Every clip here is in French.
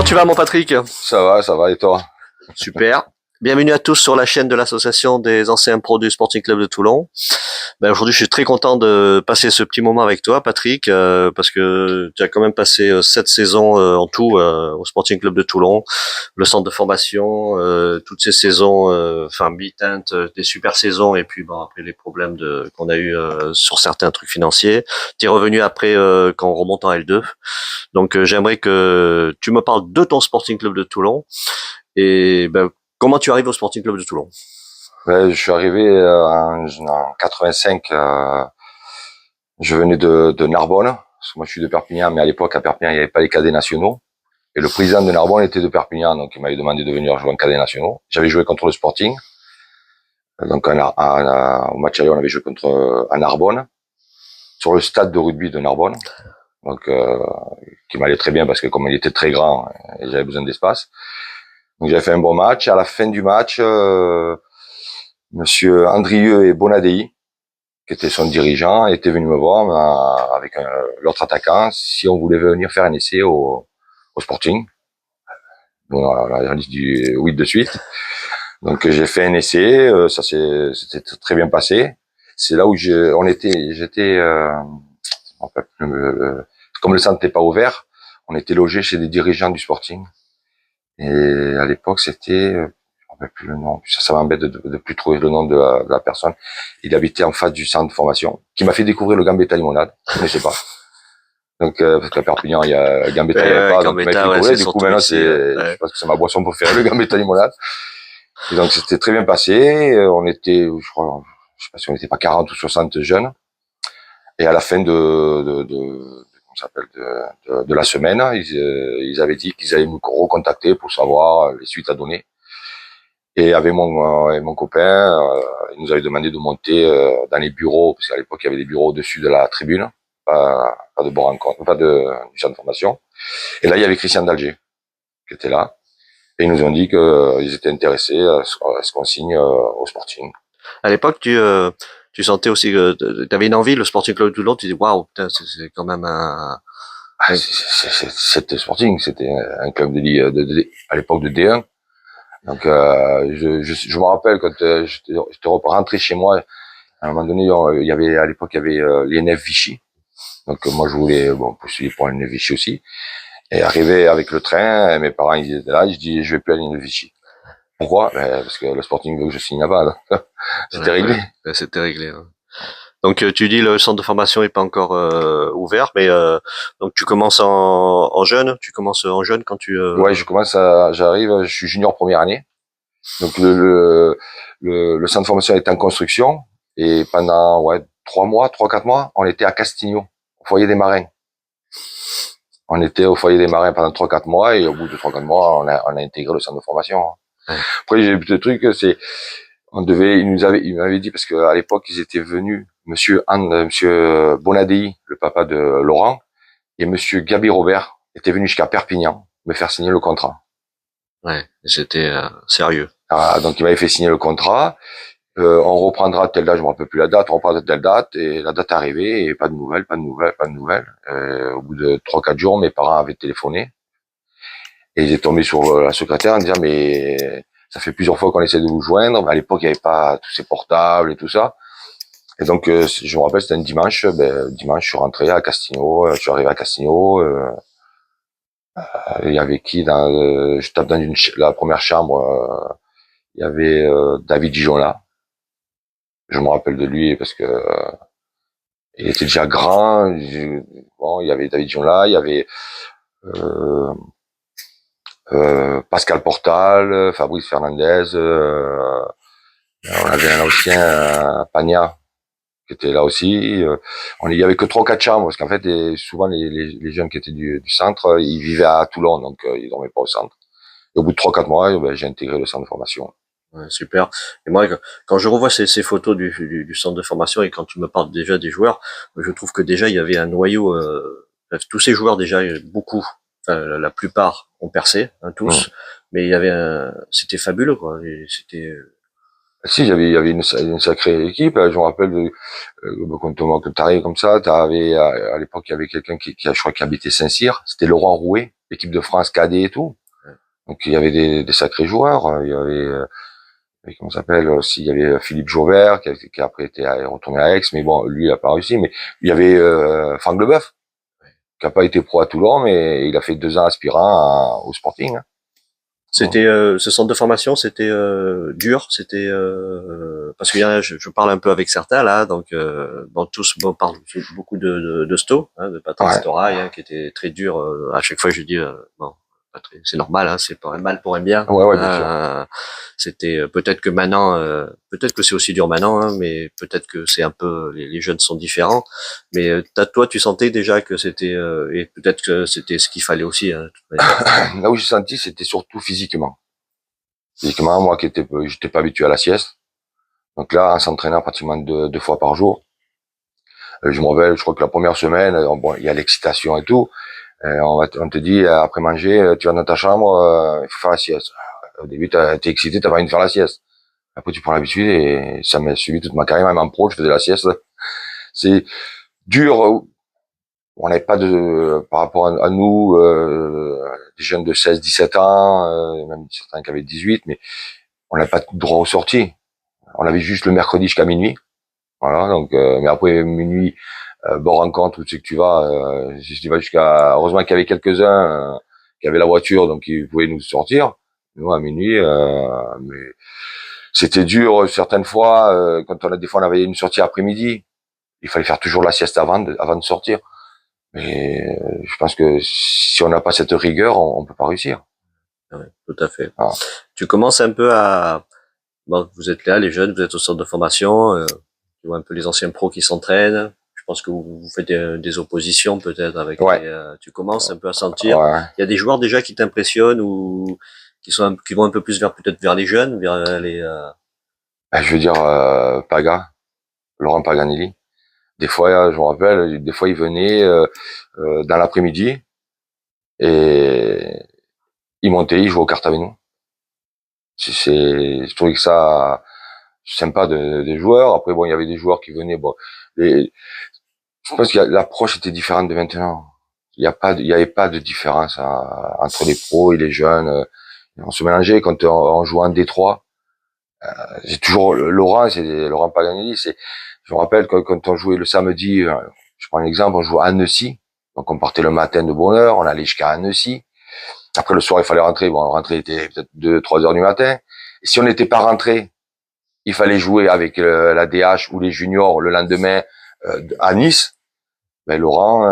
tu vas, mon Patrick? Ça va, et toi? Super. Bienvenue à tous sur la chaîne de l'association des anciens pros du Sporting Club de Toulon. Aujourd'hui, je suis très content de passer ce petit moment avec toi, Patrick, parce que tu as quand même passé 7 saisons en tout au Sporting Club de Toulon, le centre de formation, toutes ces saisons, enfin mi-teinte, des super saisons, et puis bon après les problèmes qu'on a eu sur certains trucs financiers. Tu es revenu après quand on remonte en L2. Donc j'aimerais que tu me parles de ton Sporting Club de Toulon et ben, comment tu arrives au Sporting Club de Toulon. Ouais, je suis arrivé en 85. Je venais de Narbonne. Parce que moi, je suis de Perpignan, mais à l'époque, à Perpignan, il n'y avait pas les cadets nationaux. Et le président de Narbonne était de Perpignan, donc il m'avait demandé de venir jouer en cadets nationaux. J'avais joué contre le Sporting. Donc au match aller, on avait joué contre à Narbonne, sur le stade de rugby de Narbonne. Donc qui m'allait très bien parce que comme il était très grand, et j'avais besoin d'espace. Donc j'avais fait un bon match. À la fin du match, Monsieur Andrieux et Bonadei, qui était son dirigeant, était venu me voir avec l'autre attaquant si on voulait venir faire un essai au Sporting. Bon, on a dit oui de suite. Donc j'ai fait un essai, c'était très bien passé. C'est là où j'étais, comme le centre n'était pas ouvert, on était logé chez des dirigeants du Sporting. Et à l'époque, c'était, je ne rappelle plus le nom, ça m'embête de plus trouver le nom de la personne. Il habitait en face du centre de formation, qui m'a fait découvrir le Gambetta limonade. Je ne connaissais pas. Donc, parce qu'à Perpignan, il y a Gambetta, il n'y avait pas, donc il m'a fait découvrir. Du coup, maintenant, je pense que c'est ma boisson préférée, le Gambetta limonade. Et donc, c'était très bien passé. On était, je crois, je sais pas si on n'était pas 40 ou 60 jeunes. Et à la fin de la semaine, ils avaient dit qu'ils allaient me recontacter pour savoir les suites à donner. Et avec mon copain, il nous avait demandé de monter dans les bureaux, parce qu'à l'époque il y avait des bureaux au-dessus de la tribune, pas de bord en compte, pas du centre de formation. Et là il y avait Christian Dalger qui était là, et ils nous ont dit qu'ils étaient intéressés à ce qu'on signe au Sporting. À l'époque, tu sentais aussi que tu avais une envie, le Sporting Club de Toulon, tu dis waouh, putain, c'est quand même un. C'était Sporting, c'était un club à l'époque de D1. Donc je me rappelle quand j'étais rentré chez moi, à un moment donné, il y avait à l'époque il y avait l'INF Vichy. Donc moi je voulais postuler pour l'INF Vichy aussi. Et arrivé avec le train, mes parents ils étaient là, je dis je vais plus à l'INF Vichy. Pourquoi? Parce que le Sporting veut que je signe là-bas. C'était réglé. Ouais, c'était réglé. Hein. Donc tu dis le centre de formation est pas encore ouvert, mais donc tu commences en jeune, tu commences en jeune quand tu. Ouais, j'arrive, je suis junior première année. Donc le centre de formation est en construction et pendant 3 4 mois, on était à Castigno, au foyer des marins. On était au foyer des marins pendant 3 4 mois et au bout de 3 4 mois, on a intégré le centre de formation. Ouais. Après j'ai vu le truc, c'est il m'avait dit parce qu'à l'époque ils étaient venus, monsieur Bonadei, le papa de Laurent, et monsieur Gabi Robert étaient venus jusqu'à Perpignan me faire signer le contrat. Ouais, j'étais sérieux. Ah, donc il m'avait fait signer le contrat. On reprendra telle date, je me rappelle plus la date, on reprendra telle date, et la date est arrivée, et pas de nouvelles. Au bout de 3 4 jours, mes parents avaient téléphoné, et ils étaient tombés sur la secrétaire en disant, mais ça fait plusieurs fois qu'on essaie de vous joindre, mais à l'époque, il n'y avait pas tous ces portables et tout ça. Et donc, je me rappelle, c'était un dimanche, dimanche, je suis rentré à Castigno, je suis arrivé à Castigno, il y avait qui je tape dans la première chambre, il y avait David Gijona. Je me rappelle de lui parce que il était déjà grand. Bon, il y avait David Gijona, il y avait euh, Pascal Portal, Fabrice Fernandez, on avait un ancien Pagna qui était là aussi. Il y avait que 3 4 chambres parce qu'en fait, souvent les jeunes qui étaient du centre, ils vivaient à Toulon, donc ils dormaient pas au centre. Et au bout de 3 4 mois, j'ai intégré le centre de formation. Ouais, super. Et moi, quand je revois ces photos du centre de formation et quand tu me parles déjà des joueurs, je trouve que déjà il y avait un noyau. Tous ces joueurs déjà, beaucoup, enfin, la plupart ont percé, hein, tous. Mais il y avait c'était fabuleux quoi. C'était. Si, il y avait une sacrée équipe. Je me rappelle quand t'arrives comme ça, à l'époque, il y avait quelqu'un je crois, qui habitait Saint-Cyr. C'était Laurent Rouet. l'équipe de France cadet et tout. Donc il y avait des sacrés joueurs. Il y avait comment ça s'appelle aussi, il y avait Philippe Jauvert qui après était retourné à Aix, mais bon, lui il a pas réussi. Mais il y avait Franck Leboeuf qui a pas été pro à Toulon, mais il a fait 2 ans aspirant au Sporting. Hein. C'était ce centre de formation, c'était dur, c'était parce que je parle un peu avec certains là, donc bon, tous parlent beaucoup de Sto, hein, de Patrick Ouais, Storail, hein, qui était très dur. À chaque fois, je dis bon, Patrick, c'est normal, hein, c'est pas un mal pour un bien. ouais, ouais, bien sûr. C'était peut-être que maintenant, peut-être que c'est aussi dur maintenant, hein, mais peut-être que c'est un peu les jeunes sont différents. Mais toi, tu sentais déjà que c'était et peut-être que c'était ce qu'il fallait aussi. Hein, de toute manière. Là où j'ai senti, c'était surtout physiquement. Physiquement, moi j'étais pas habitué à la sieste. Donc là, en s'entraînant pratiquement 2 fois par jour, je me réveille, je crois que la première semaine, bon, il y a l'excitation et tout. On te dit, après manger, tu vas dans ta chambre, il faut faire la sieste. Au début, t'es excité, t'as pas envie de faire la sieste. Après, tu prends l'habitude et ça m'a suivi toute ma carrière, même en pro, je faisais la sieste. C'est dur. On n'avait pas par rapport à nous, des jeunes de 16, 17 ans, même certains qui avaient 18, mais on n'avait pas de droit aux sorties. On avait juste le mercredi jusqu'à minuit. Voilà, donc, mais après minuit, bon rencontre, où tu sais que tu vas, si tu vas jusqu'à, heureusement qu'il y avait quelques-uns, qui avaient la voiture, donc ils pouvaient nous sortir. Nous, à minuit, mais c'était dur certaines fois, quand des fois on avait une sortie après-midi, il fallait faire toujours la sieste avant de sortir. Mais je pense que si on n'a pas cette rigueur, on peut pas réussir. Ouais, tout à fait. Ah. Tu commences un peu à, bon, vous êtes là, les jeunes, vous êtes au centre de formation, tu vois un peu les anciens pros qui s'entraînent. Je pense que vous faites des oppositions peut-être avec Ouais, tu commences un peu à sentir. ouais. Il y a des joueurs déjà qui t'impressionnent ou qui vont un peu plus vers peut-être vers les jeunes, vers les. Je veux dire, Paga, Laurent Paganelli. Des fois, je me rappelle, des fois il venait dans l'après-midi et il montait, il jouait aux cartes avec nous. Je trouvais que ça sympa des joueurs. Après, bon, il y avait des joueurs qui venaient. Bon, je pense que l'approche était différente de maintenant. Il y avait pas de différence entre les pros et les jeunes. On se mélangeait quand on jouait en Détroit. J'ai toujours Laurent Paganelli. Je me rappelle quand on jouait le samedi. Je prends un exemple, on jouait à Annecy. Donc on partait le matin de bonne heure, on allait jusqu'à Annecy. Après le soir, il fallait rentrer. Bon, rentrer était peut-être 2, 3 heures du matin. Et si on n'était pas rentré, il fallait jouer avec la DH ou les juniors le lendemain à Nice. Ben Laurent,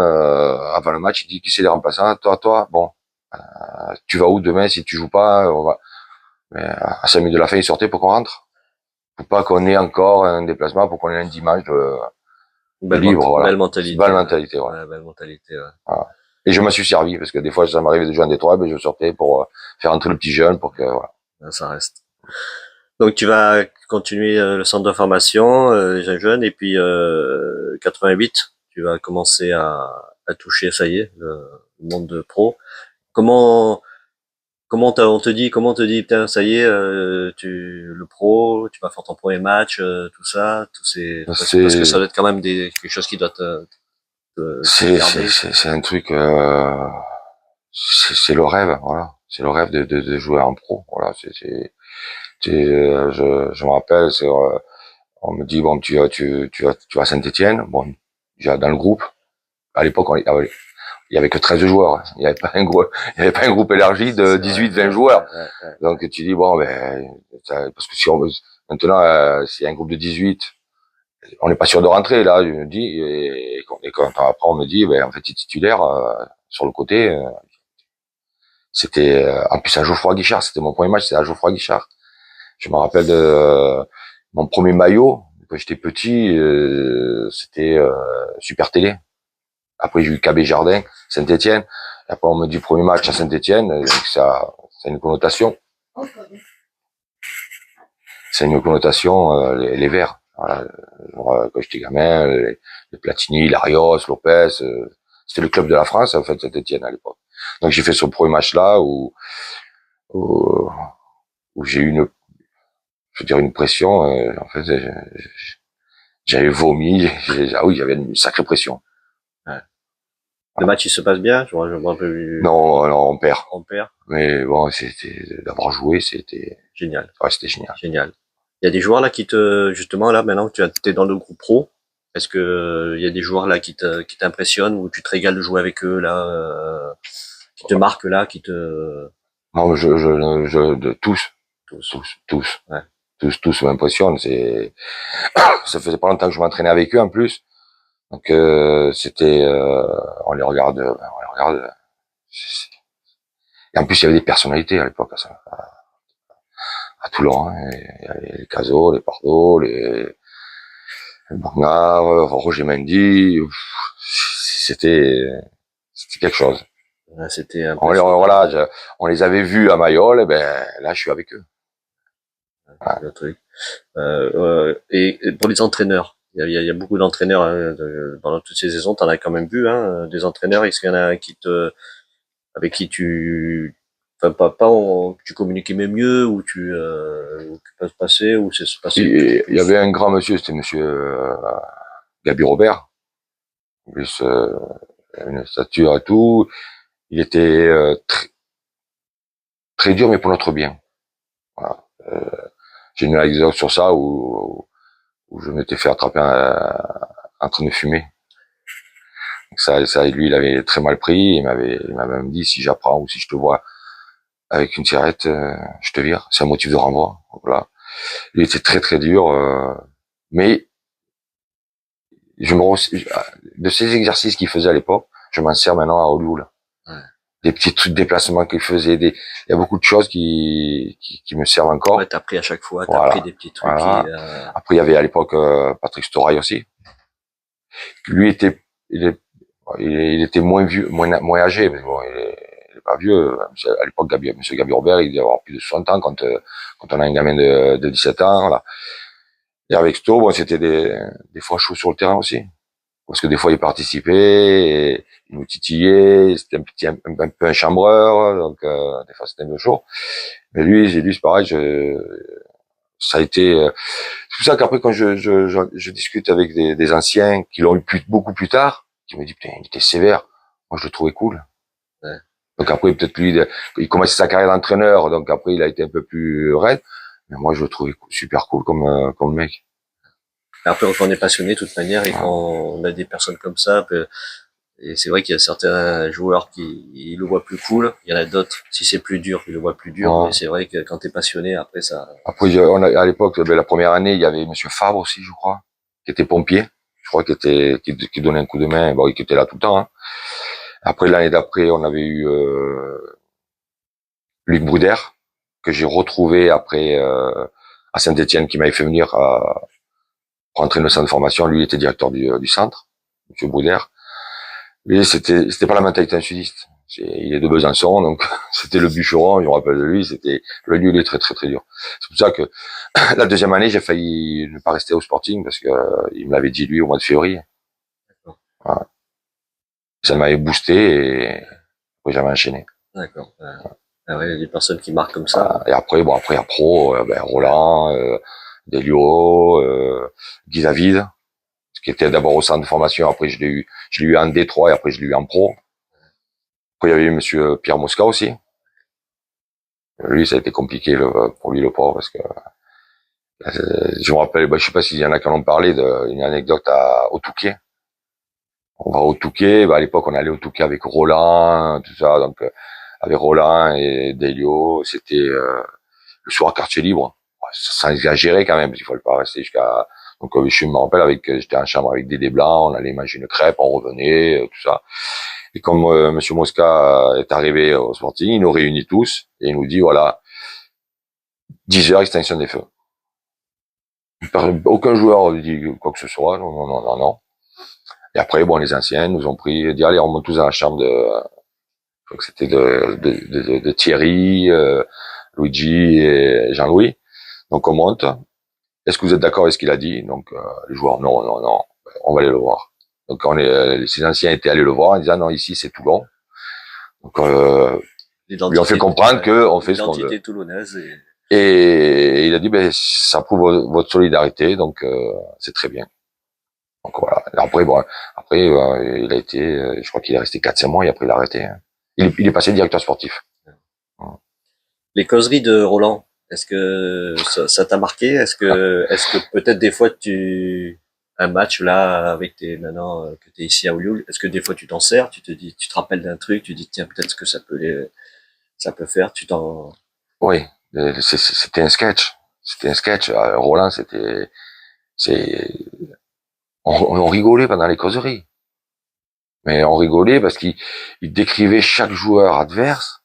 avant le match, il dit qui c'est les remplaçants? Toi. Bon, tu vas où demain si tu joues pas? On va. Mais à 5 minutes de la fin, il sortait pour qu'on rentre. Faut pas qu'on ait encore un déplacement pour qu'on ait un dimanche de libre, Belle voilà. C'est mentalité. belle mentalité, voilà. Ouais, belle mentalité. Ouais. Voilà. Et je m'en suis servi parce que des fois, ça m'arrivait de jouer en Détroit, mais je sortais pour faire entrer le petit jeune pour que voilà. Ça reste. Donc tu vas continuer le centre de formation, les jeunes, et puis 88, tu vas commencer à toucher, ça y est, le monde de pro. Comment comment on te dit, putain, ça y est, le pro, tu vas faire ton premier match, tout ça, parce que ça C'est doit être quand même quelque chose qui doit te garder. c'est un truc, c'est le rêve, voilà. C'est le rêve de jouer en pro, voilà. Je me rappelle, on me dit bon, tu vas à Saint-Étienne, bon, déjà dans le groupe. À l'époque, il y avait que 13 joueurs. Il y avait pas un groupe élargi de C'est vrai. 18, 20 joueurs. Ouais. Donc tu dis bon, ben, parce que si on maintenant, s'il y a un groupe de 18, on n'est pas sûr de rentrer là. Je me dis et quand après on me dit, ben en fait, tu es titulaire sur le côté. C'était en plus à Geoffroy Guichard. C'était mon premier match, c'était à Geoffroy Guichard. Je me rappelle de mon premier maillot quand j'étais petit. C'était Super Télé. Après, j'ai eu KB Jardin, Saint-Étienne. Après, on me dit premier match à Saint-Étienne. Donc ça a une connotation. C'est une connotation, les Verts. Voilà. Quand j'étais gamin, les Platini, Larios, Lopez, c'était le club de la France, en fait, Saint-Étienne à l'époque. Donc, j'ai fait ce premier match-là où, où j'ai eu je veux dire, une pression, en fait, j'avais vomi, ah oui, j'avais une sacrée pression. Ouais. Le match, il se passe bien? Je me rappelle, Non, non, on perd. on perd. Mais bon, c'était d'avoir joué, c'était Génial. ouais, c'était génial. Génial. Il y a des joueurs là qui te, justement là, maintenant que tu es dans le groupe pro, est-ce que il y a des joueurs là qui t'impressionnent ou tu te régales de jouer avec eux là, qui te marquent là, qui te, Non, de tous, tous. tous, tous, Ouais. tous m'impressionnent. C'est, ça faisait pas longtemps que je m'entraînais avec eux en plus. Donc c'était, on les regarde. Et en plus, il y avait des personnalités à l'époque, à Toulon. Hein. Il y avait les Cazot, les Pardo, les Bernard, Roger Mendy. C'était quelque chose. Ouais, c'était impressionnant. Voilà, on les avait vus à Mayol, et ben là, je suis avec eux. Ouais, le truc. Et pour les entraîneurs, il y a beaucoup d'entraîneurs hein, pendant toutes ces saisons. T'en as quand même vu, hein, des entraîneurs. Est-ce qu'il y en a un avec qui tu, enfin tu communiquais même mieux ou ou tu peux se passer ou c'est se passer Il y avait un grand monsieur, c'était monsieur Gabi Robert. Plus une stature et tout. Il était très dur, mais pour notre bien. Voilà. J'ai une anecdote sur ça où je m'étais fait attraper en train de fumer. Donc ça, lui, il avait très mal pris. Il m'a même dit si j'apprends ou si je te vois avec une cigarette, je te vire. C'est un motif de renvoi. Voilà. Il était très très dur, mais de ces exercices qu'il faisait à l'époque, je m'en sers maintenant à Hollywood. Ouais. Des petits trucs de déplacement qu'il faisait, il y a beaucoup de choses qui me servent encore. Ouais, t'as appris à chaque fois, t'as Voilà. appris des petits trucs Voilà. Après, il y avait à l'époque Patrick Storail aussi. Lui il était moins vieux, moins âgé, mais bon, il est pas vieux. À l'époque, Monsieur Gabi Robert, il devait avoir plus de 60 ans quand on a un gamin de 17 ans. Voilà. Et avec Sto, bon, c'était des fois chaud sur le terrain aussi. Parce que des fois, il participait, et il nous titillait, c'était un peu un chambreur, donc des fois, c'était un peu chaud. Mais lui, c'est pareil, ça a été... c'est pour ça qu'après, quand je discute avec des anciens qui l'ont eu beaucoup plus tard, qui me disent, putain, il était sévère. Moi, je le trouvais cool. ouais. Donc après, peut-être lui, il commençait sa carrière d'entraîneur, donc après, il a été un peu plus raide. Mais moi, je le trouvais super cool comme mec. Après, quand on est passionné, de toute manière, et quand on a des personnes comme ça, et c'est vrai qu'il y a certains joueurs qui ils le voient plus cool, il y en a d'autres, si c'est plus dur, ils le voient plus dur, Ouais. mais c'est vrai que quand t'es passionné, après ça... Après, à l'époque, la première année, il y avait Monsieur Fabre aussi, je crois, qui était pompier. Je crois qui donnait un coup de main, bon, qui était là tout le temps. Hein. Après, l'année d'après, on avait eu Luc Boudère, que j'ai retrouvé après à Saint-Étienne, qui m'avait fait venir pour entrer dans le centre de formation. Lui, il était directeur du centre, Monsieur Boudère. Lui, c'était pas la mentalité d'un sudiste. Il est de Besançon, donc c'était le bûcheron, je me rappelle de lui, le lieu, il est très très très dur. C'est pour ça que la deuxième année, j'ai failli ne pas rester au Sporting parce que il me l'avait dit lui au mois de février. Voilà. Ça m'avait boosté et après j'avais enchaîné. D'accord. Ah ouais, il y a des personnes qui marquent comme ça. Et après, bon après à pro, Roland, Delio, Guy David, qui était d'abord au centre de formation, après je l'ai eu en D3 et après je l'ai eu en pro. Après il y avait eu Monsieur Pierre Mosca aussi. Lui, ça a été compliqué pour lui le pauvre parce que je me rappelle, je sais pas s'il y en a qui en ont parlé d'une anecdote au Touquet. On va au Touquet, à l'époque on allait au Touquet avec Roland, tout ça, donc avec Roland et Delio, c'était le soir quartier libre, sans exagérer quand même, parce qu'il fallait pas rester jusqu'à... Donc je me rappelle j'étais en chambre avec Dédé Blanc, on allait manger une crêpe, on revenait, tout ça. Et comme Monsieur Mosca est arrivé au Sporting, il nous réunit tous et il nous dit voilà, 10 heures extinction des feux. Aucun joueur dit quoi que ce soit, non, non, non, non, non. Et après, bon, les anciens nous ont dit, allez, on monte tous dans la chambre je crois que c'était de Thierry, Luigi et Jean-Louis. Donc on monte. Est-ce que vous êtes d'accord avec ce qu'il a dit? Donc les joueurs, non, non, non, on va aller le voir. Donc les anciens étaient allés le voir en disant non, ici c'est Toulon. Donc lui on fait comprendre que on fait ce qu'on veut. L'identité toulonnaise Et il a dit ben ça prouve votre solidarité, donc c'est très bien. Donc voilà. après, bon, après, il a été, je crois qu'il est resté 4-5 mois et après il a arrêté. Hein. Il est passé directeur sportif. Les causeries de Roland, est-ce que ça t'a marqué? Est-ce que peut-être des fois un match là avec maintenant que t'es ici à Olioul, est-ce que des fois tu t'en sers, tu te rappelles d'un truc, tu dis tiens peut-être que ça peut faire, Oui, c'était un sketch. C'était un sketch. Roland, c'est, on rigolait pendant les causeries. Mais on rigolait parce qu'il décrivait chaque joueur adverse,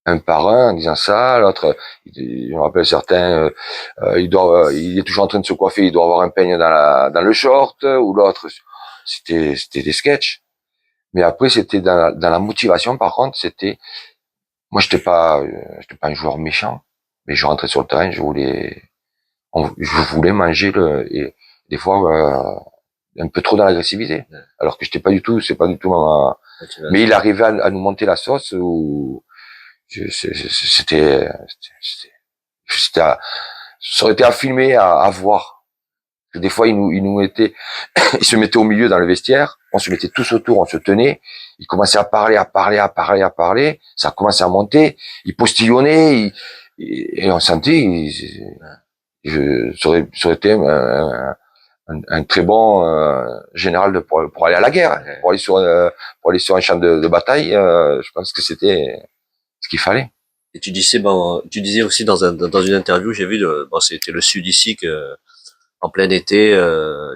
un par un, en disant ça, l'autre, je me rappelle certains, il est toujours en train de se coiffer, il doit avoir un peigne dans le short, ou l'autre, c'était des sketchs. Mais après, c'était dans la motivation, par contre, moi, j'étais pas un joueur méchant, mais je rentrais sur le terrain, je voulais manger et des fois, un peu trop dans l'agressivité. Ouais. Alors que c'est pas du tout mais il arrivait à nous monter la sauce où c'était, ça aurait été à filmer, à voir. Des fois, il nous mettait, il se mettait au milieu dans le vestiaire, on se mettait tous autour, on se tenait, il commençait à parler, ça commençait à monter, il postillonnait, et on sentait, ça aurait été un très bon général pour aller à la guerre, Ouais. pour aller sur un champ de bataille. Je pense que c'était ce qu'il fallait. Et tu disais aussi dans une interview, j'ai vu, c'était le Sud ici que en plein été,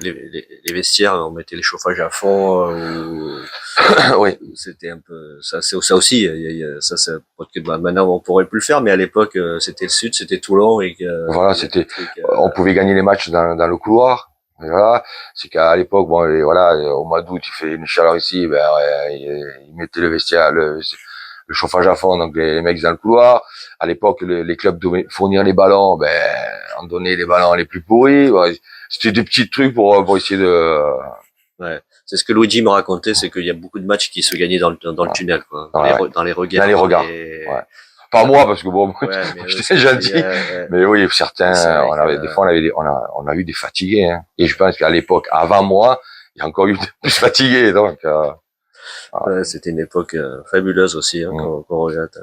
les vestiaires, on mettait les chauffages à fond, Oui, c'était un peu ça aussi. Ça maintenant on pourrait plus le faire, mais à l'époque c'était le Sud, c'était Toulon et que voilà, il y avait des c'était, trucs, on pouvait gagner les matchs dans le couloir. Et voilà, c'est qu'à l'époque, bon, voilà, au mois d'août, il fait une chaleur ici, ben, ouais, il mettait le vestiaire, le chauffage à fond, donc les mecs dans le couloir. À l'époque, les clubs devaient fournir les ballons, ben, on donnait les ballons les plus pourris. Ouais. C'était des petits trucs pour essayer de, ouais. C'est ce que Luigi me racontait, c'est qu'il y a beaucoup de matchs qui se gagnaient dans le ouais, tunnel, quoi, ouais, dans les dans regards, les regards. Ouais. Pas moi, parce que bon, ouais, mais eux, j'étais gentil. Mais oui, c'est certains, vrai des que fois, on a eu des fatigués, hein. Et je pense qu'à l'époque, avant moi, il y a encore eu des plus fatigués, donc, ouais, c'était une époque fabuleuse aussi, hein, mm, qu'on regrette.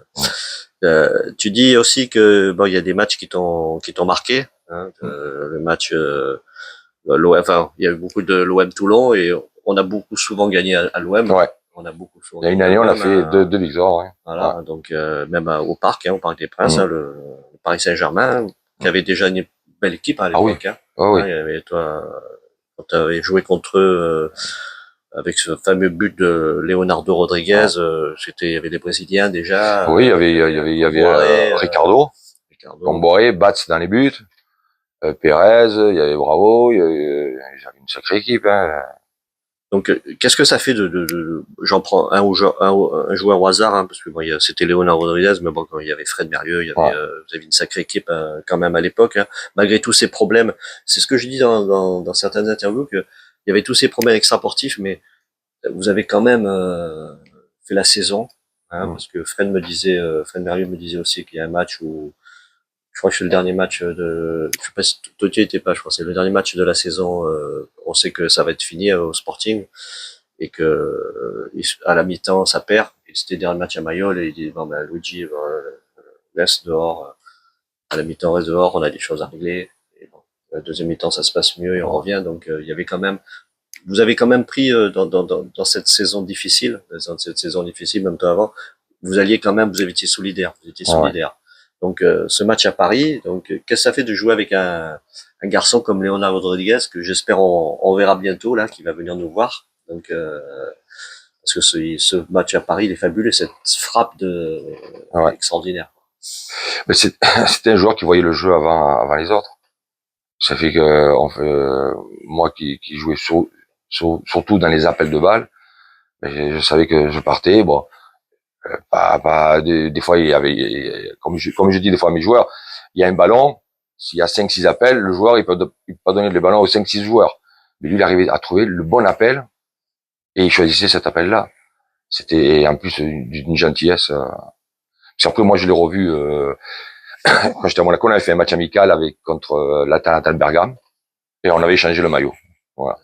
mm, Tu dis aussi que bon, il y a des matchs qui t'ont marqué, hein, mm. le match l'OM, enfin, il y a eu beaucoup de l'OM Toulon et on a beaucoup souvent gagné à l'OM. Ouais. On a beaucoup souvent Il y a une gagné à année, on a l'OM. fait deux victoires, ouais. Ouais. Voilà, donc même au parc, hein, au Parc des Princes, Mm, hein, le Paris Saint-Germain, qui mm. avait déjà une belle équipe à Ah oui. l'époque. Hein. Ah oui. Hein, il y avait toi, quand tu avais joué contre eux avec ce fameux but de Leonardo Rodriguez, Ouais. il y avait des Brésiliens déjà, Oui, il y avait Comboiré, Ricardo, Ricardo. Comboiré, Bats dans les buts, Pérez, il y avait Bravo, ils avaient une sacrée équipe, hein. Donc, qu'est-ce que ça fait j'en prends un joueur au hasard, hein, parce que bon, c'était Leonardo Rodriguez, mais bon, quand il y avait Fred Merrieux, Ouais. vous avez une sacrée équipe quand même à l'époque, hein, malgré tous ces problèmes. C'est ce que je dis dans certaines interviews que il y avait tous ces problèmes extrasportifs, mais vous avez quand même fait la saison, hein, Mm. parce que Fred Merrieux me disait aussi qu'il y a un match où je crois que c'est le dernier match je sais pas si toi tu y étais pas, je crois que c'est le dernier match de la saison. On sait que ça va être fini au Sporting et que à la mi-temps ça perd. Et c'était le dernier match à Mayol et il dit bon ben Luigi laisse dehors. À la mi-temps reste dehors, on a des choses à régler. Et bon, la deuxième mi-temps ça se passe mieux et on revient. Donc il y avait quand même, vous avez quand même pris dans cette saison difficile, même toi avant, vous étiez solidaire, Ouais. Donc ce match à Paris, donc qu'est-ce que ça fait de jouer avec un garçon comme Leonardo Rodriguez que j'espère on verra bientôt là, qui va venir nous voir. Donc parce que ce match à Paris il est fabuleux, cette frappe Ouais. extraordinaire. Mais c'était un joueur qui voyait le jeu avant les autres. Ça fait que moi qui jouais surtout dans les appels de balles, ben, je savais que je partais. Bon, des fois il y avait, comme je dis des fois à mes joueurs, il y a un ballon. S'il y a 5-6 appels, le joueur il peut pas donner le ballon aux 5-6 joueurs. Mais lui, il arrivait à trouver le bon appel et il choisissait cet appel-là. C'était en plus d'une gentillesse. Parce qu'après, moi, je l'ai revu quand j'étais à Monaco. On avait fait un match amical contre l'Atalanta de Bergame et on avait échangé le maillot. Voilà.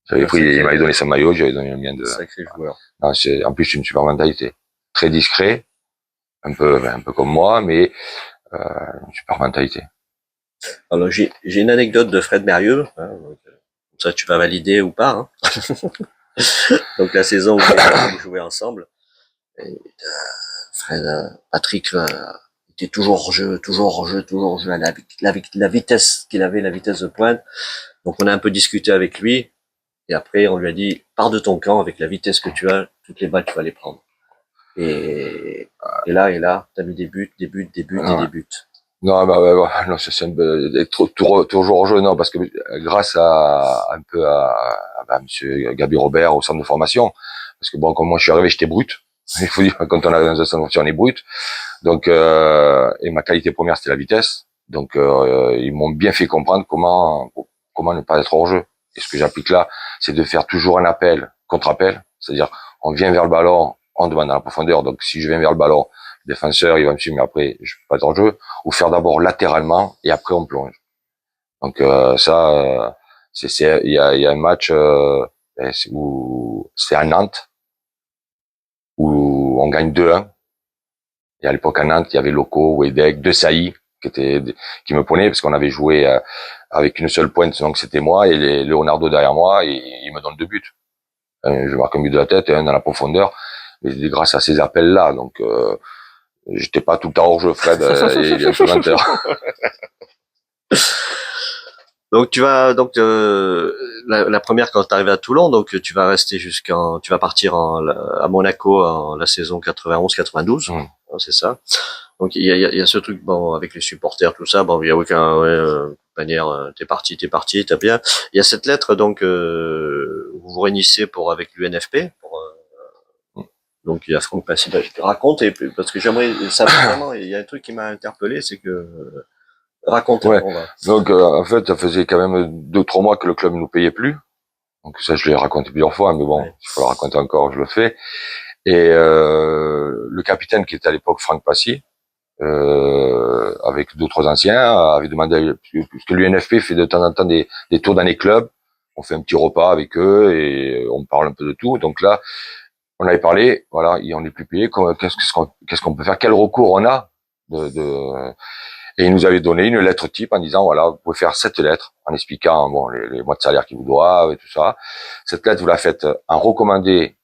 J'avais pris, Sacré, il m'avait donné son maillot, j'avais donné le mien de, sacré joueur. non, en plus, c'est une super mentalité. Très discret, un peu comme moi, mais, une super mentalité. Alors j'ai une anecdote de Fred Mérieux, hein, donc, comme ça tu vas valider ou pas. Hein. Donc la saison où vous jouez ensemble, et, Fred, Patrick était toujours hors jeu, toujours hors jeu, toujours hors jeu. La vitesse qu'il avait, la vitesse de pointe. Donc on a un peu discuté avec lui, et après on lui a dit pars de ton camp avec la vitesse que tu as, toutes les balles tu vas les prendre. Et, et là, t'as mis des buts, des buts, des buts et Ouais. des buts. Non, non, c'est toujours en jeu, non, parce que grâce à un peu à Monsieur Gabi Robert au centre de formation, parce que bon, comme moi je suis arrivé, j'étais brut. Il faut dire quand on arrive dans un centre de formation, on est brut. Donc, et ma qualité première c'était la vitesse. Donc, ils m'ont bien fait comprendre comment ne pas être hors jeu. Et ce que j'applique là, c'est de faire toujours un appel, contre-appel, c'est-à-dire on vient vers le ballon, on demande à la profondeur. Donc, si je viens vers le ballon, le défenseur il va me suivre, mais après je peux pas être hors jeu. Ou faire d'abord latéralement et après on plonge. Donc il y a un match où c'est à Nantes où on gagne 2-1. Et à l'époque à Nantes, il y avait Loco, Wedek, De Sailly qui me prenaient parce qu'on avait joué avec une seule pointe, donc c'était moi et Leonardo derrière moi et il me donne 2 buts. Je marque un but de la tête et un dans la profondeur. Mais grâce à ces appels-là, donc j'étais pas tout le temps hors jeu. Fred, il est un peu menteur. Donc tu vas donc la première quand tu arrives à Toulon, donc tu vas rester tu vas partir à Monaco en la saison 91-92, Hum. c'est ça. Donc il y a ce truc bon avec les supporters tout ça, bon il y a aucun manière t'es parti, t'as bien. Il y a cette lettre donc vous vous réunissez pour avec l'UNFP pour donc il y a Franck Passy, raconte et parce que j'aimerais savoir vraiment il y a un truc qui m'a interpellé c'est que raconte Ouais. on va. Donc en fait, ça faisait quand même 2 3 mois que le club ne nous payait plus. Donc ça, je l'ai raconté plusieurs fois, mais bon, Ouais. il faut le raconter encore, je le fais. Et le capitaine qui était à l'époque Franck Passy, avec d'autres anciens, avait demandé, puisque l'UNFP fait de temps en temps des tours dans les clubs, on fait un petit repas avec eux et on parle un peu de tout. Donc là, on avait parlé, voilà, on n'est plus payé, qu'est-ce qu'on peut faire, quel recours on a et il nous avait donné une lettre type en disant, voilà, vous pouvez faire cette lettre, en expliquant, bon, les mois de salaire qu'ils vous doivent et tout ça. Cette lettre, vous la faites en recommandé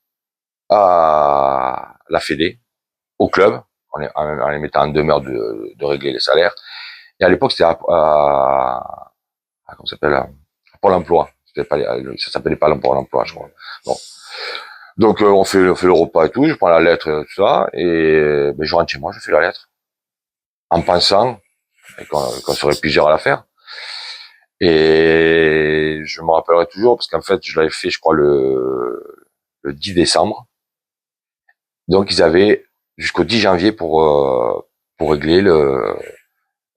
à la Fédé, au club, en les mettant en demeure de régler les salaires. Et à l'époque, c'était comment ça s'appelle, à Pôle emploi. C'était pas, ça s'appelait pas Pôle emploi, je crois. Bon. Donc, on fait le repas et tout, je prends la lettre et tout ça, et ben, je rentre chez moi, je fais la lettre. En pensant qu'on serait plusieurs à la faire. Et je me rappellerai toujours, parce qu'en fait, je l'avais fait, je crois, le 10 décembre. Donc, ils avaient jusqu'au 10 janvier pour régler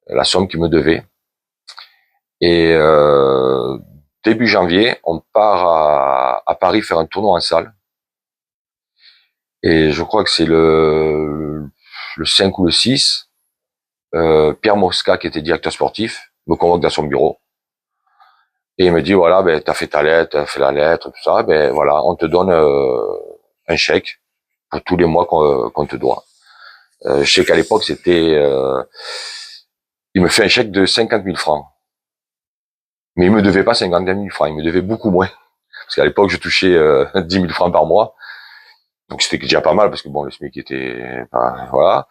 la somme qu'ils me devaient. Et début janvier, on part à Paris faire un tournoi en salle. Et je crois que c'est le 5 ou le 6. Pierre Mosca, qui était directeur sportif, me convoque dans son bureau. Et il me dit, voilà, ben, t'as fait ta lettre, t'as fait la lettre, tout ça, ben, voilà, on te donne un chèque pour tous les mois qu'on te doit. Je sais qu'à l'époque, il me fait un chèque de 50 000 francs. Mais il me devait pas 50 000 francs, il me devait beaucoup moins. Parce qu'à l'époque, je touchais 10 000 francs par mois. Donc c'était déjà pas mal, parce que bon, le SMIC était pas, voilà.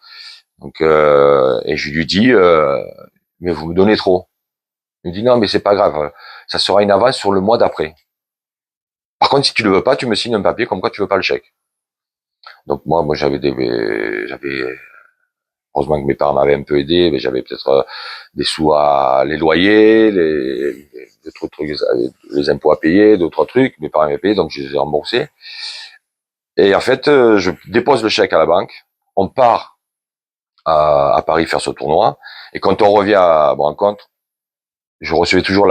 Donc, et je lui dis, mais vous me donnez trop. Il me dit, non, mais c'est pas grave, ça sera une avance sur le mois d'après. Par contre, si tu le veux pas, tu me signes un papier comme quoi tu veux pas le chèque. Donc moi j'avais heureusement que mes parents m'avaient un peu aidé, mais j'avais peut-être des sous à les loyers, d'autres trucs, les impôts à payer, d'autres trucs. Mes parents m'avaient payé, donc je les ai remboursés. Et en fait, je dépose le chèque à la banque. On part à Paris faire ce tournoi. Et quand on revient à mon rencontre, je recevais toujours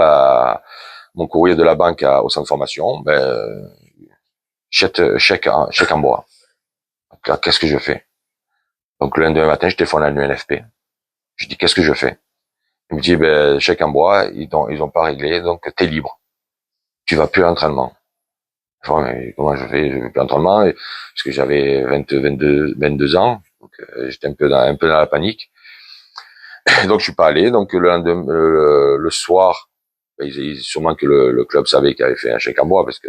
mon courrier de la banque au centre de formation. Ben, chèque en bois. Qu'est-ce que je fais? Donc le lendemain matin, je téléphone à l'UNFP. Je dis, qu'est-ce que je fais? Il me dit, ben, chèque en bois, ils ont pas réglé, donc t'es libre. Tu vas plus à l'entraînement. Enfin, mais comment je fais? Je fais plus d'entraînement, parce que j'avais 22 ans. Donc, j'étais un peu dans la panique. Et donc, je suis pas allé. Donc, le lendemain, le soir, ben, sûrement que le club savait qu'il avait fait un chèque à moi, parce que,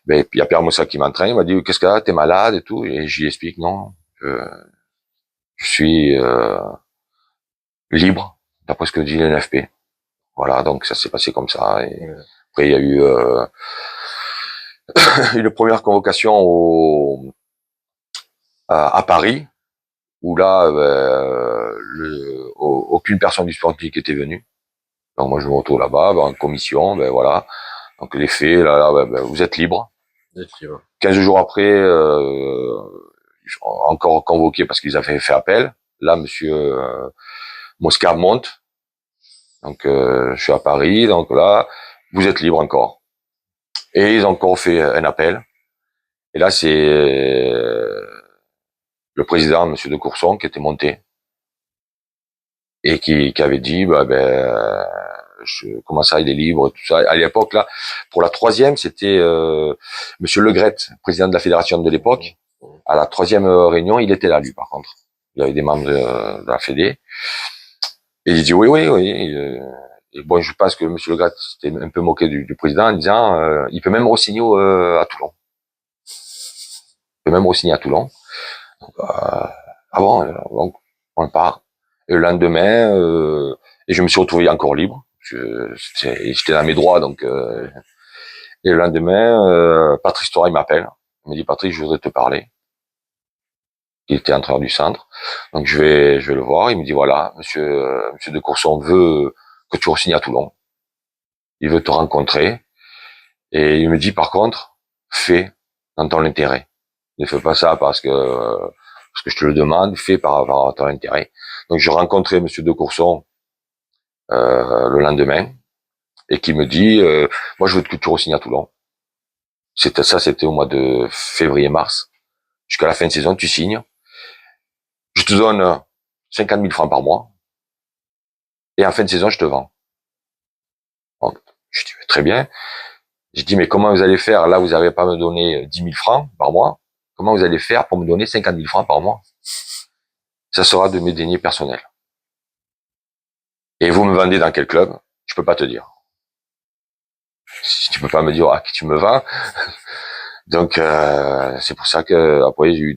ben, il y a Pierre Moussa qui m'entraîne. Il m'a dit, qu'est-ce que t'as? T'es malade et tout. Et j'y explique, non. Je suis, libre, d'après ce que dit l'NFP. Voilà. Donc, ça s'est passé comme ça. Et après, il y a eu, une première convocation à Paris, où là, aucune personne du Sporting était venue. Donc moi je me retrouve là-bas, en commission, ben voilà. Donc les faits, là, ben, vous êtes libre. 15 jours après, encore convoqué parce qu'ils avaient fait appel. Là, monsieur Moscar monte. Donc je suis à Paris, donc là, vous êtes libre encore. Et ils ont encore fait un appel. Et là, c'est le président, monsieur de Courson, qui était monté et qui avait dit, comment ça, il est libre, tout ça. À l'époque, là, pour la troisième, c'était monsieur Le Gret, président de la fédération de l'époque. À la troisième réunion, il était là, lui, par contre. Il y avait des membres de la Fédé. Et il dit oui, oui, oui. Et bon, je pense que monsieur Le Gret s'était un peu moqué du président en disant, il peut même re-signer à Toulon. Il peut même re-signer à Toulon. Donc, ah bon, donc, on part. Et le lendemain, et je me suis retrouvé encore libre. J'étais dans mes droits, donc. Et le lendemain, Patrice Toray m'appelle. Il me dit, Patrick, je voudrais te parler. Il était entraîneur du centre. Donc je vais le voir. Il me dit, voilà, monsieur de Courson veut que tu re-signes à Toulon. Il veut te rencontrer. Et il me dit, par contre, fais dans ton intérêt. Ne fais pas ça parce que je te le demande, fais par ton intérêt. Donc je rencontrais monsieur de Courson le lendemain et qui me dit, moi je veux que tu re-signes à Toulon. C'était au mois de février-mars. Jusqu'à la fin de saison, tu signes. Je te donne 50 000 francs par mois. Et en fin de saison, je te vends. Donc, je dis, très bien. Je dis, mais comment vous allez faire? Là, vous n'avez pas me donner 10 000 francs par mois. Comment vous allez faire pour me donner 50 000 francs par mois? Ça sera de mes deniers personnels. Et vous me vendez dans quel club? Je peux pas te dire. Si tu peux pas me dire à qui tu me vends. Donc, c'est pour ça que après j'ai eu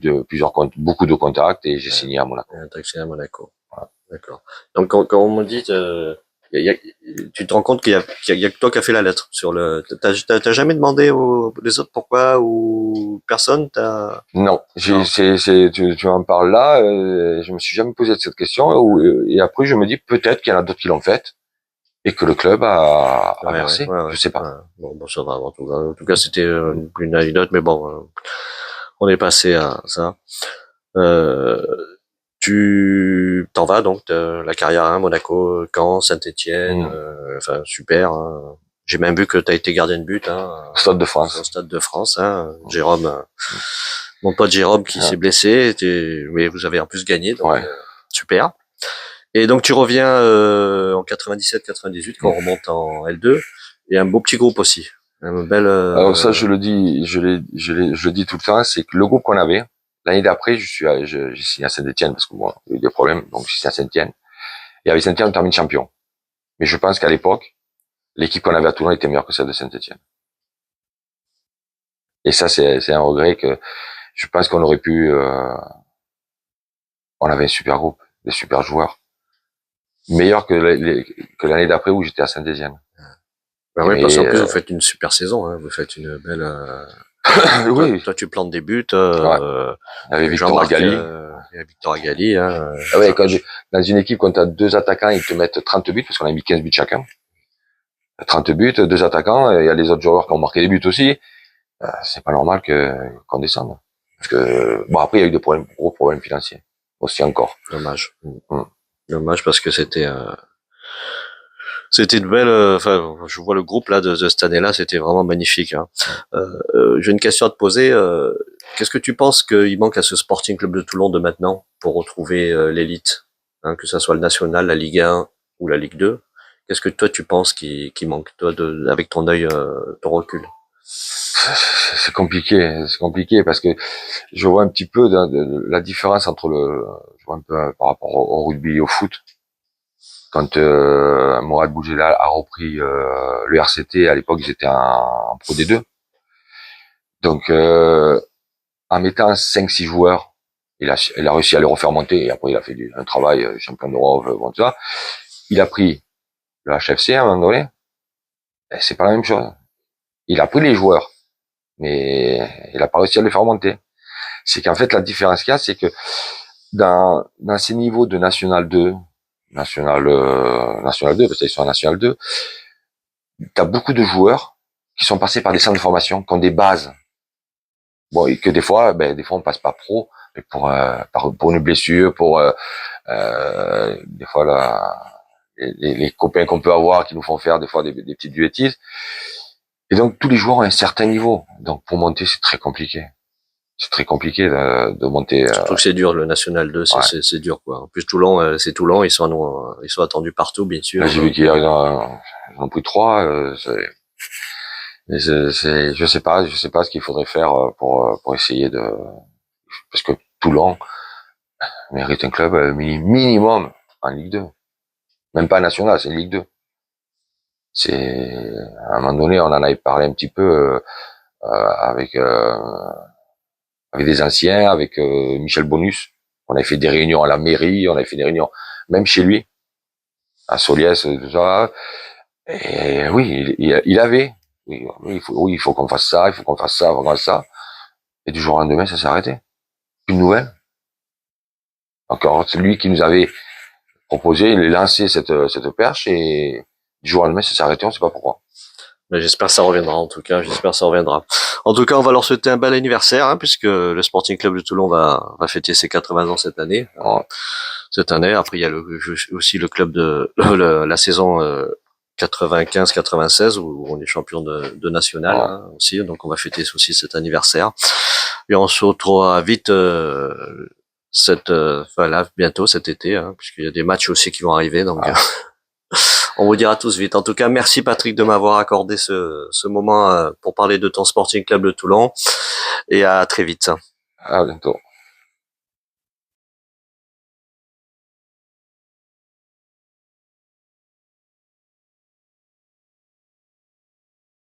beaucoup de contacts et j'ai signé à Monaco. T'as signé à Monaco. Voilà. D'accord. Donc quand on me dit, tu te rends compte qu'il y a que toi qui a fait la lettre sur le. T'as jamais demandé aux les autres pourquoi ou personne Non, Non. tu en parles là. Je me suis jamais posé cette question et après je me dis peut-être qu'il y en a d'autres qui l'ont fait et que le club a versé. Ouais. Je sais pas. Ouais. Bon, ça va. En tout cas, c'était une anecdote, mais bon, on est passé à ça. Euh, Tu t'en vas donc de la carrière à Monaco, Caen, Saint-Étienne, enfin super. Hein. J'ai même vu que tu as été gardien de but Stade de France. au Stade de France. Hein. Jérôme, mon pote Jérôme qui s'est blessé, mais vous avez en plus gagné, donc super. Et donc tu reviens en 97-98 quand on remonte en L2 et un beau petit groupe aussi. Un bel. Alors ça, je le dis, je le dis tout le temps, c'est que le groupe qu'on avait l'année d'après, j'ai signé à Saint-Étienne parce que bon, il y a eu des problèmes, donc j'ai signé à Saint-Étienne. Et avec Saint-Étienne, on termine champion. Mais je pense qu'à l'époque, l'équipe qu'on avait à Toulon était meilleure que celle de Saint-Étienne. Et ça, c'est un regret que je pense qu'on aurait pu. On avait un super groupe, des super joueurs, meilleurs que l'année d'après où j'étais à Saint-Étienne. Bah oui, parce qu'en plus vous faites une super saison. Hein. Vous faites une belle. Oui. Toi, tu plantes des buts. Avec Victor Agali. Victor Agali. Hein, ah ouais, dans une équipe, quand tu as deux attaquants, ils te mettent 30 buts, parce qu'on a mis 15 buts chacun. 30 buts, deux attaquants, il y a les autres joueurs qui ont marqué des buts aussi. C'est pas normal qu'on descende. Parce que, bon, après, il y a eu gros problèmes financiers. Aussi encore. Dommage. Dommage parce que c'était une belle. Enfin, je vois le groupe là de cette année-là, c'était vraiment magnifique. Hein. J'ai une question à te poser. Qu'est-ce que tu penses qu'il manque à ce Sporting Club de Toulon de maintenant pour retrouver l'élite, hein, que ça soit le National, la Ligue 1 ou la Ligue 2? Qu'est-ce que toi tu penses qui manque, toi, avec ton œil, ton recul? C'est compliqué parce que je vois un petit peu la différence entre je vois un peu par rapport au rugby et au foot. Quand Mourad Boudjelal a repris le RCT, à l'époque ils étaient en Pro D2. Donc en mettant 5-6 joueurs, il a réussi à les refaire monter et après il a fait un travail champion d'Europe, bon tout ça. Il a pris le HFC à un moment donné, et c'est pas la même chose. Il a pris les joueurs, mais il a pas réussi à les faire monter. C'est qu'en fait la différence qu'il y a, c'est que dans ces niveaux de National 2, National 2, parce qu'ils sont en National 2, t'as beaucoup de joueurs qui sont passés par des centres de formation, qui ont des bases. Bon, et que des fois on passe pas pro, mais pour une blessure, des fois les copains qu'on peut avoir qui nous font faire des fois des petites bêtises. Et donc tous les joueurs ont un certain niveau. Donc pour monter, c'est très compliqué. C'est très compliqué de monter. Surtout que c'est dur, le National 2, Ouais. c'est dur, quoi. En plus, Toulon, c'est Toulon, ils sont attendus partout, bien sûr. Là, j'ai vu qu'hier, ils en ont pris 3. Je sais pas ce qu'il faudrait faire pour essayer parce que Toulon mérite un club minimum en Ligue 2. Même pas national, c'est Ligue 2. À un moment donné, on en avait parlé un petit peu avec des anciens, avec Michel Bonus. On avait fait des réunions à la mairie, on avait fait des réunions même chez lui, à Soliès, tout ça. Et oui, il avait. Oui, il faut qu'on fasse ça, il faut qu'on fasse ça, il faut qu'on fasse ça. Et du jour au lendemain, ça s'est arrêté. Une nouvelle. Encore, c'est lui qui nous avait proposé, il a lancé cette perche et du jour au lendemain, ça s'est arrêté, on sait pas pourquoi. Mais j'espère que ça reviendra, en tout cas, j'espère que ça reviendra. En tout cas, on va leur souhaiter un bel anniversaire, hein, puisque le Sporting Club de Toulon va fêter ses 80 ans cette année. Alors, Après, il y a aussi le club de la saison 95-96 où on est champion de national, ouais. hein, aussi. Donc, on va fêter aussi cet anniversaire. Et on se retrouvera vite bientôt cet été, hein, puisqu'il y a des matchs aussi qui vont arriver. Donc, on vous dira tous vite. En tout cas, merci Patrick de m'avoir accordé ce moment pour parler de ton Sporting Club de Toulon. Et à très vite. À bientôt.